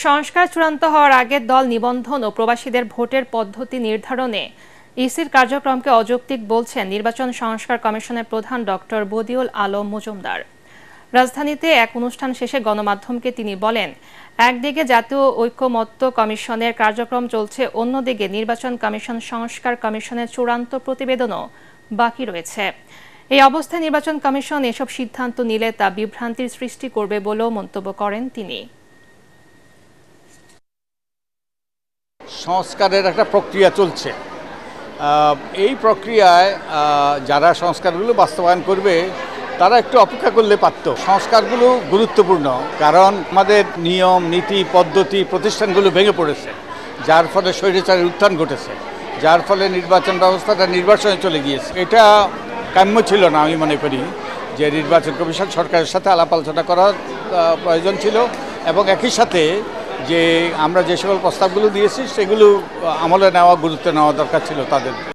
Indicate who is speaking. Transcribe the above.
Speaker 1: সংস্কার চূড়ান্ত হওয়ার আগে দল নিবন্ধন ও প্রবাসীদের ভোটের পদ্ধতি নির্ধারণে ইসির কার্যক্রমকে অযৌক্তিক বলছেন নির্বাচন সংস্কার কমিশনের প্রধান ডক্টর বদিউল আলম মজুমদার। রাজধানীতে এক অনুষ্ঠান শেষে গণমাধ্যমকে তিনি বলেন, একদিকে জাতীয় ঐকমত্য কমিশনের কার্যক্রম চলছে, অন্যদিকে নির্বাচন কমিশন সংস্কার কমিশনের চূড়ান্ত প্রতিবেদনও বাকি রয়েছে। এই অবস্থায় নির্বাচন কমিশন এসব সিদ্ধান্ত নিলে তা বিভ্রান্তির সৃষ্টি করবে বলেও মন্তব্য করেন তিনি।
Speaker 2: সংস্কারের একটা প্রক্রিয়া চলছে। এই প্রক্রিয়ায় যারা সংস্কারগুলো বাস্তবায়ন করবে তারা একটু অপেক্ষা করলে পারত। সংস্কারগুলো গুরুত্বপূর্ণ, কারণ আমাদের নিয়ম নীতি পদ্ধতি প্রতিষ্ঠানগুলো ভেঙে পড়েছে, যার ফলে স্বৈরাচারের উত্থান ঘটেছে, যার ফলে নির্বাচন ব্যবস্থাটা নির্বাচনে চলে গিয়েছে। এটা কাম্য ছিল না। আমি মনে করি যে নির্বাচন কমিশন সরকারের সাথে আলাপ আলোচনা করার প্রয়োজন ছিল, এবং একই সাথে যে আমরা যে সকল প্রস্তাবগুলো দিয়েছি সেগুলো আমলে নেওয়া, গুরুত্ব নেওয়া দরকার ছিল তাদের।